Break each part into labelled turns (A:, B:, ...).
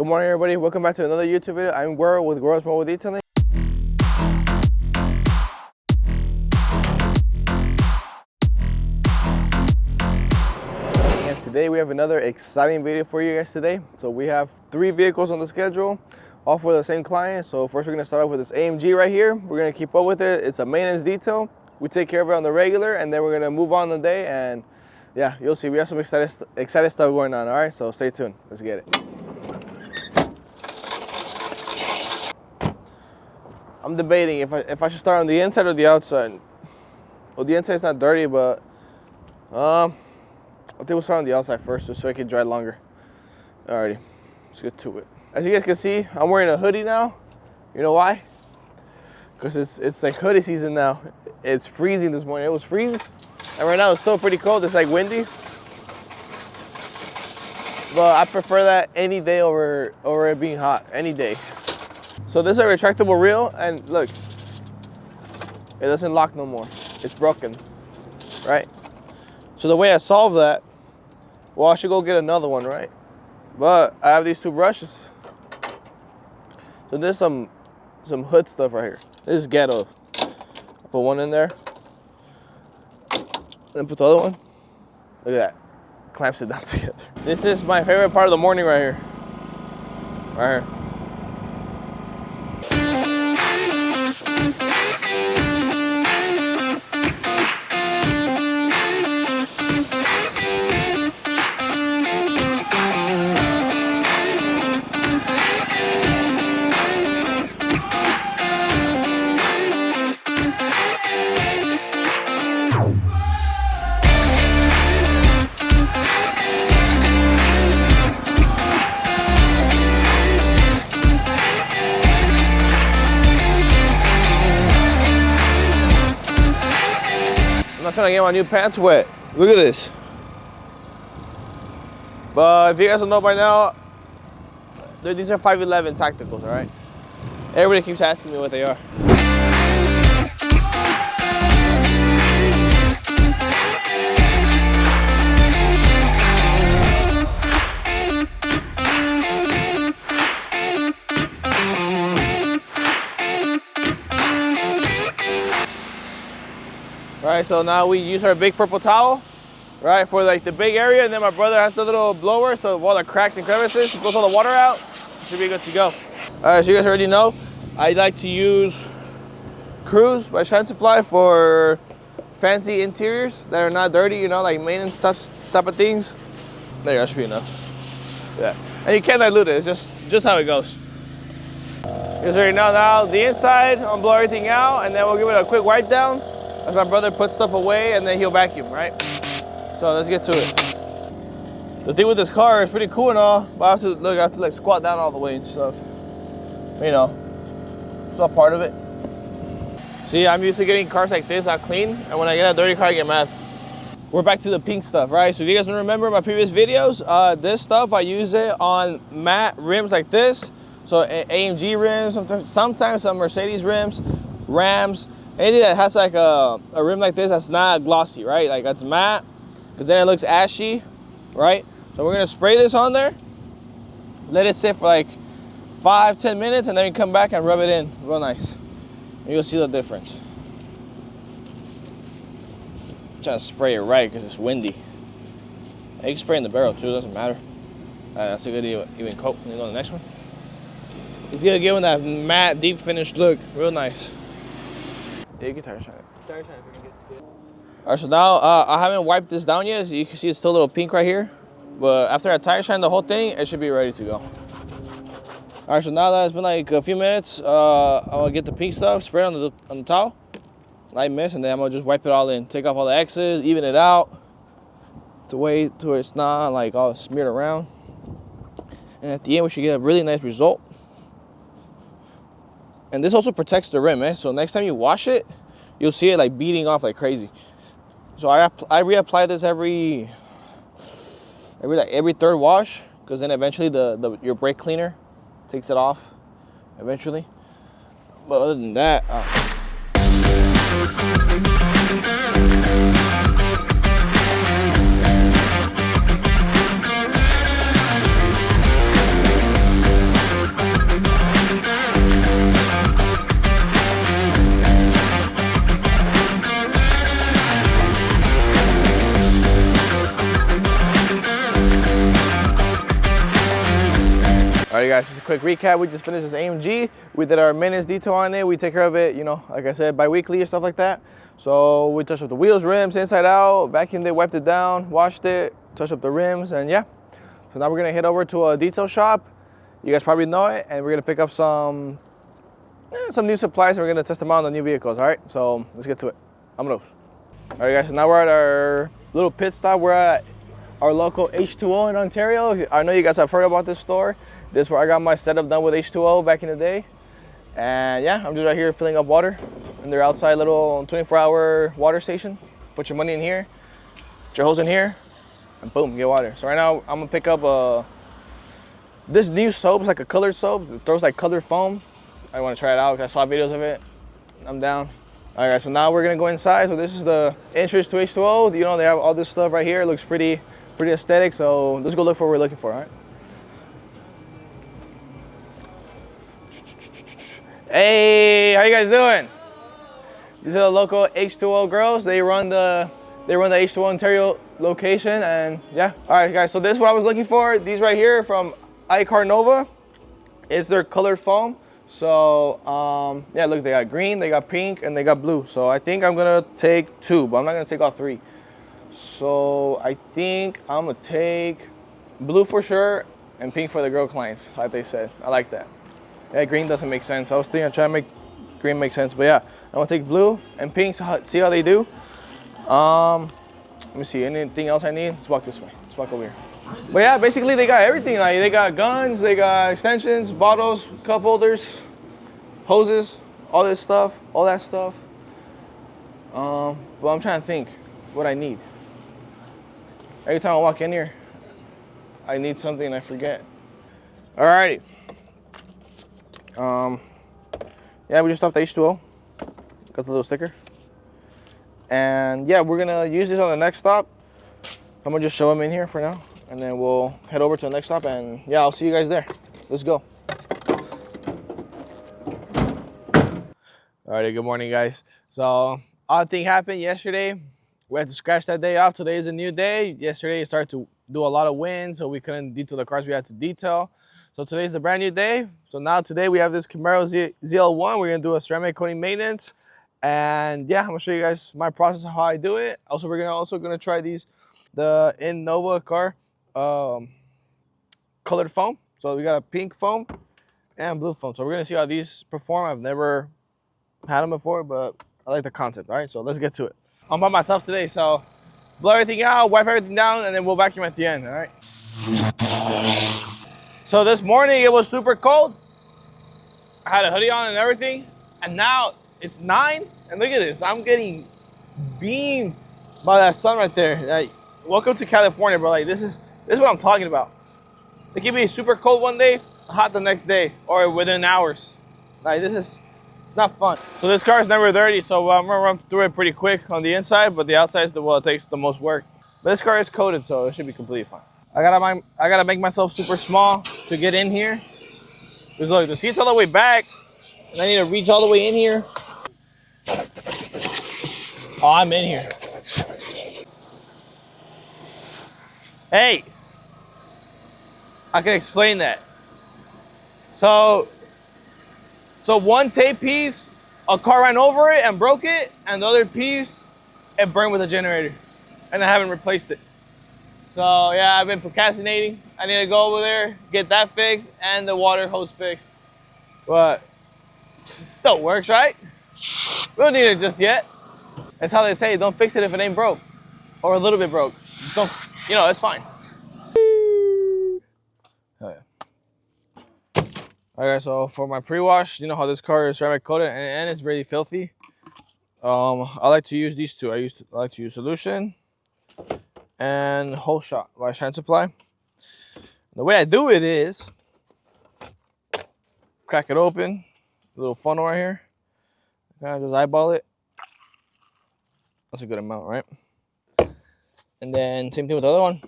A: Good morning, everybody. Welcome back to another YouTube video. I'm Gueros with Gueros Mobile Detailing. And today we have another exciting video for you guys today. So we have 3 vehicles on the schedule, all for the same client. So first we're going to start off with this AMG right here. We're going to keep up with it. It's a maintenance detail. We take care of it on the regular, and then we're going to move on the day. And yeah, you'll see we have some excited stuff going on. All right, so stay tuned. Let's get it. I'm debating if I should start on the inside or the outside. Well, the inside's not dirty, but I think we'll start on the outside first, just so I can dry longer. Alrighty, let's get to it. As you guys can see, I'm wearing a hoodie now. You know why? Because it's like hoodie season now. It's freezing this morning. It was freezing, and right now it's still pretty cold. It's like windy, but I prefer that any day over it being hot. Any day. So this is a retractable reel, and look, it doesn't lock no more. It's broken, right? So the way I solve that, well, I should go get another one, right? But I have these 2 brushes. So there's some hood stuff right here. This is Gueros. I put one in there, then put the other one. Look at that, clamps it down together. This is my favorite part of the morning right here. Right here. I'm not trying to get my new pants wet. Look at this. But if you guys don't know by now, these are 511 tacticals, all right? Everybody keeps asking me what they are. All right, so now we use our big purple towel, right, for like the big area, and then my brother has the little blower, so all the cracks and crevices, blows all the water out, should be good to go. All right, so you guys already know, I like to use Cruise by Shine Supply for fancy interiors that are not dirty, you know, like maintenance type of things. There you go, that should be enough. Yeah, and you can't dilute it, it's just how it goes. You guys already know now, the inside, I'll blow everything out, and then we'll give it a quick wipe down. As my brother puts stuff away, and then he'll vacuum, right? So let's get to it. The thing with this car is pretty cool and all, but I have to like squat down all the way and stuff. You know, it's all part of it. See, I'm used to getting cars like this out clean, and when I get a dirty car, I get mad. We're back to the pink stuff, right? So if you guys don't remember my previous videos, this stuff, I use it on matte rims like this. So AMG rims, sometimes some Mercedes rims, Rams, anything that has like a rim like this that's not glossy, right? Like that's matte, because then it looks ashy, right? So we're gonna spray this on there, let it sit for like 5-10 minutes, and then you come back and rub it in real nice. And you'll see the difference. I'm trying to spray it right because it's windy. And you can spray in the barrel too, it doesn't matter. That's a good even coat. You go to the next one. It's gonna give it that matte, deep finish look, real nice. Yeah, you can tire shine it. Tire shine if you can get good. All right, so now I haven't wiped this down yet. So you can see it's still a little pink right here. But after I tire shine the whole thing, it should be ready to go. All right, so now that it's been like a few minutes, I'm gonna get the pink stuff, spray it on the towel, light mist, and then I'm gonna just wipe it all in. Take off all the excess, even it out, to where it's not like all smeared around. And at the end, we should get a really nice result. And this also protects the rim, so next time you wash it, you'll see it like beating off like crazy. So I reapply this every 3rd wash, because then eventually your brake cleaner takes it off eventually. But other than that, All right, guys, just a quick recap. We just finished this AMG. We did our maintenance detail on it. We take care of it, you know, like I said, bi-weekly or stuff like that. So we touched up the wheels, rims, inside out, vacuumed it, wiped it down, washed it, touched up the rims, and yeah. So now we're gonna head over to a detail shop. You guys probably know it, and we're gonna pick up some new supplies, and we're gonna test them out on the new vehicles, all right? So let's get to it. Vámonos. All right, guys, so now we're at our little pit stop. We're at our local H2O in Ontario. I know you guys have heard about this store. This is where I got my setup done with H2O back in the day. And yeah, I'm just right here filling up water in their outside little 24-hour water station. Put your money in here, put your hose in here, and boom, get water. So right now, I'm gonna pick up this new soap. It's like a colored soap. It throws like colored foam. I wanna try it out because I saw videos of it. I'm down. All right, guys, so now we're gonna go inside. So this is the entrance to H2O. You know, they have all this stuff right here. It looks pretty aesthetic. So let's go look for what we're looking for, all right? Hey, how you guys doing? These are the local H2O girls. They run the H2O Ontario location, and yeah. All right, guys. So this is what I was looking for. These right here from INNOVACAR. It's their colored foam. So yeah, look, they got green, they got pink, and they got blue. So I think I'm gonna take 2, but I'm not gonna take all 3. So I think I'm gonna take blue for sure and pink for the girl clients, like they said. I like that. Yeah, green doesn't make sense. I was thinking, trying to make green make sense, but yeah, I'm gonna take blue and pink to see how they do. Let me see, anything else I need? Let's walk this way. Let's walk over here. But yeah, basically they got everything. Like they got guns, they got extensions, bottles, cup holders, hoses, all this stuff, all that stuff. But I'm trying to think what I need. Every time I walk in here, I need something and I forget. Alrighty. Yeah, we just stopped at H2O. Got the little sticker. And yeah, we're gonna use this on the next stop. I'm gonna just show them in here for now, and then we'll head over to the next stop, and yeah, I'll see you guys there. Let's go. Alrighty, good morning, guys. So, odd thing happened yesterday. We had to scratch that day off. Today is a new day. Yesterday, it started to do a lot of wind, so we couldn't detail the cars we had to detail. So today's the brand new day. So now today we have this Camaro ZL1. We're gonna do a ceramic coating maintenance. And yeah, I'm gonna show you guys my process of how I do it. Also, we're gonna try the INNOVACAR colored foam. So we got a pink foam and blue foam. So we're gonna see how these perform. I've never had them before, but I like the concept. All right, so let's get to it. I'm by myself today, so blow everything out, wipe everything down, and then we'll vacuum at the end. All right. So this morning it was super cold. I had a hoodie on and everything, and now it's 9, and look at this. I'm getting beamed by that sun right there. Like, welcome to California, bro. Like this is what I'm talking about. It can be super cold one day, hot the next day, or within hours. Like it's not fun. So this car is never dirty, so I'm gonna run through it pretty quick on the inside, but the outside is it takes the most work. But this car is coated, so it should be completely fine. I gotta make myself super small to get in here. Because look, the seat's all the way back, and I need to reach all the way in here. Oh, I'm in here. Hey, I can explain that. So one tape piece, a car ran over it and broke it, and the other piece, it burned with a generator, and I haven't replaced it. So yeah, I've been procrastinating. I need to go over there, get that fixed, and the water hose fixed. But it still works, right? We don't need it just yet. That's how they say, don't fix it if it ain't broke. Or a little bit broke. Just don't, it's fine. Oh yeah. Alright, so for my pre-wash, you know how this car is ceramic coated and it's really filthy. I like to use these two. I like to use solution and whole shot by Shine Supply. The way I do it is crack it open, a little funnel right here. Kind of just eyeball it. That's a good amount, right? And then same thing with the other one.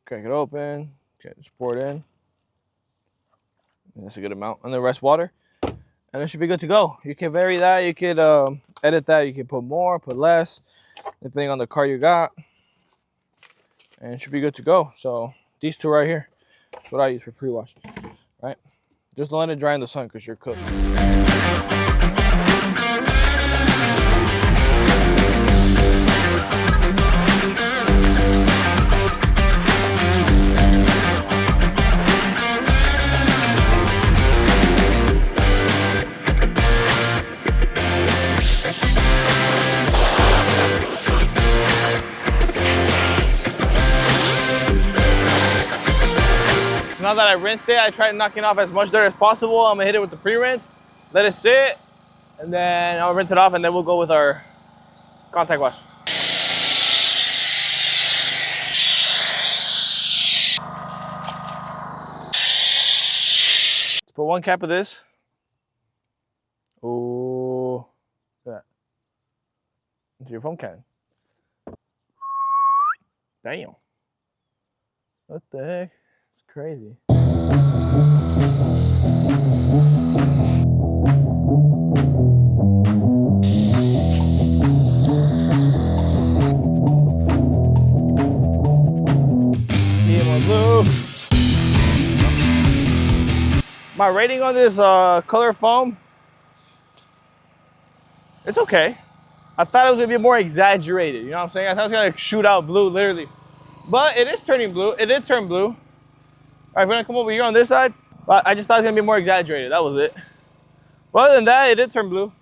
A: Crack it open. Okay, just pour it in. And that's a good amount. And the rest water. And it should be good to go. You can vary that. You could edit that. You can put more, put less, depending on the car you got. And it should be good to go. So these two right here. That's what I use for pre-wash, right? Just don't let it dry in the sun because you're cooked. Now that I rinsed it, I tried knocking off as much dirt as possible. I'm gonna hit it with the pre-rinse, let it sit, and then I'll rinse it off, and then we'll go with our contact wash. Let's put 1 cap of this. Ooh, look at that. Into your foam can. Damn. What the heck? It's crazy. Blue. My rating on this color foam, it's okay. I thought it was gonna be more exaggerated, you know what I'm saying? I thought it was gonna shoot out blue, literally. But it is turning blue. It did turn blue. All right, we're gonna come over here on this side. But I just thought it was gonna be more exaggerated. That was it. But other than that, it did turn blue.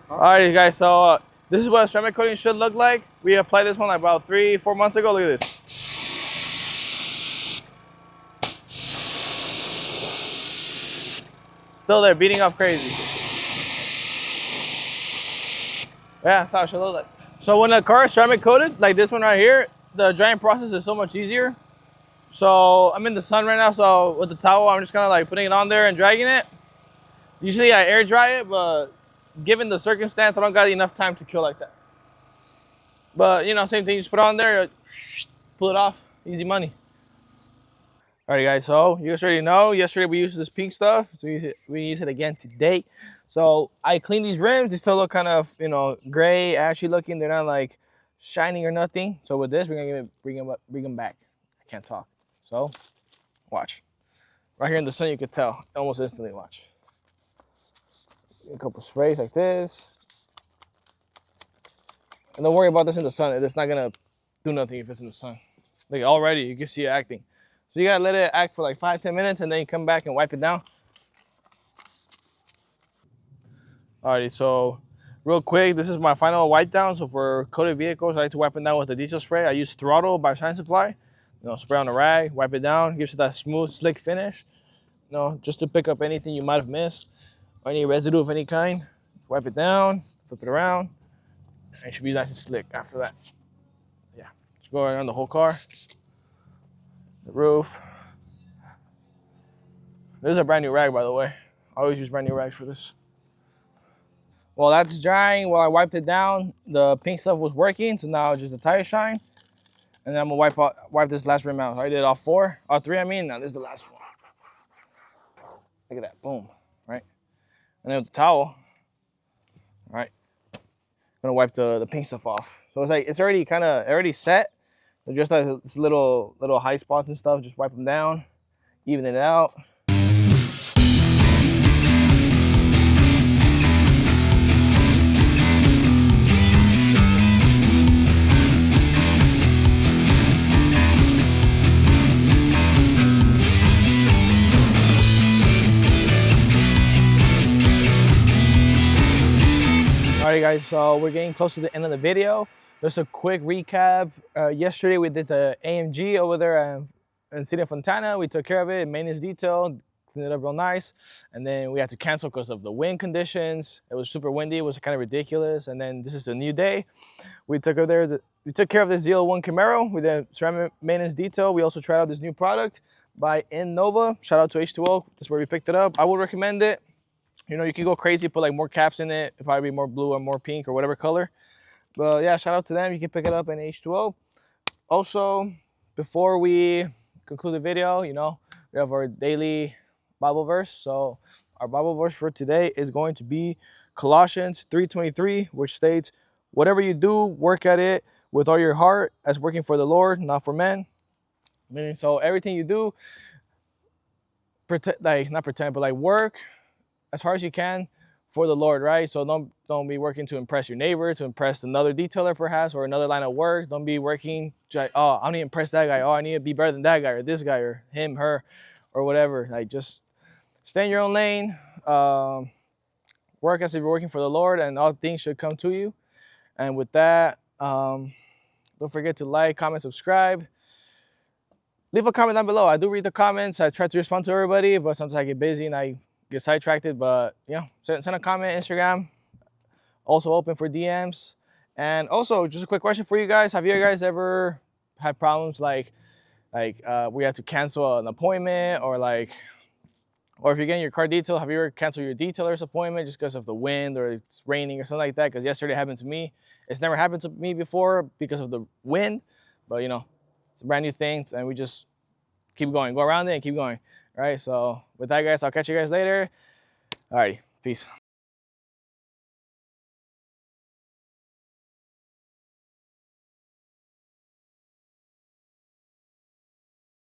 A: Alrighty, guys. So this is what a ceramic coating should look like. We applied this one like about 3-4 months ago. Look at this. Still there, beating up crazy. Yeah, that's how it should look like. So when a car is ceramic coated, like this one right here, the drying process is so much easier. So I'm in the sun right now, so with the towel, I'm just kind of like putting it on there and dragging it. Usually I air dry it, but given the circumstance, I don't got enough time to kill like that. But you know, same thing, you just put it on there, pull it off, easy money. Alright guys, so you guys already know, yesterday we used this pink stuff, so we use it again today. So I cleaned these rims, they still look kind of, you know, gray, ashy looking, they're not like shining or nothing. So with this, we're gonna bring them back. I can't talk. So watch. Right here in the sun, you could tell almost instantly, watch. A couple sprays like this. And don't worry about this in the sun, it's not gonna do nothing if it's in the sun. Like already, you can see it acting. So you gotta let it act for like 5-10 minutes and then you come back and wipe it down. Alrighty, so real quick, this is my final wipe down. So for coated vehicles, I like to wipe it down with a diesel spray. I use Throttle by Shine Supply. You know, spray on a rag, wipe it down, gives it that smooth, slick finish. You know, just to pick up anything you might have missed or any residue of any kind. Wipe it down, flip it around, and it should be nice and slick after that. Yeah, just go around the whole car. The roof. This is a brand new rag, by the way. I always use brand new rags for this. While that's drying, while I wiped it down, the pink stuff was working, so now it's just the tire shine. And then I'm gonna wipe this last rim out. I did all 3 I mean, now this is the last one. Look at that, boom, right? And then with the towel, all right, I'm gonna wipe the pink stuff off. So it's like, it's already set. So just like this little high spots and stuff, just wipe them down, even it out. Alright guys, so we're getting close to the end of the video. Just a quick recap. Yesterday we did the AMG over there in City of Fontana. We took care of it, maintenance detail, cleaned it up real nice. And then we had to cancel because of the wind conditions. It was super windy, it was kind of ridiculous. And then this is a new day. We took care of this ZL1 Camaro. We did ceramic maintenance detail. We also tried out this new product by Innova. Shout out to H2O, that's where we picked it up. I would recommend it. You know, you can go crazy, put like more caps in it. It'll probably be more blue or more pink or whatever color. But yeah, shout out to them. You can pick it up in H2O. Also, before we conclude the video, you know, we have our daily Bible verse. So our Bible verse for today is going to be Colossians 3:23, which states, "Whatever you do, work at it with all your heart as working for the Lord, not for men. Meaning, so everything you do, not pretend, but like work as hard as you can for the Lord, right? So don't be working to impress your neighbor, to impress another detailer perhaps, or another line of work. Don't be working like, oh, I need to impress that guy. Oh, I need to be better than that guy or this guy or him, her, or whatever. Like, just stay in your own lane. Work as if you're working for the Lord, and all things should come to you. And with that, don't forget to like, comment, subscribe. Leave a comment down below. I do read the comments. I try to respond to everybody, but sometimes I get busy and I get sidetracked. But yeah, send a comment. Instagram also open for DMs. And also, just a quick question for you guys: have you guys ever had problems like we have to cancel an appointment, or if you're getting your car detailed, have you ever canceled your detailer's appointment just because of the wind or it's raining or something like that? Because yesterday it happened to me. It's never happened to me before because of the wind, but you know, it's a brand new thing, and we just keep going, go around it and keep going. All right, so with that, guys, I'll catch you guys later. All right, peace.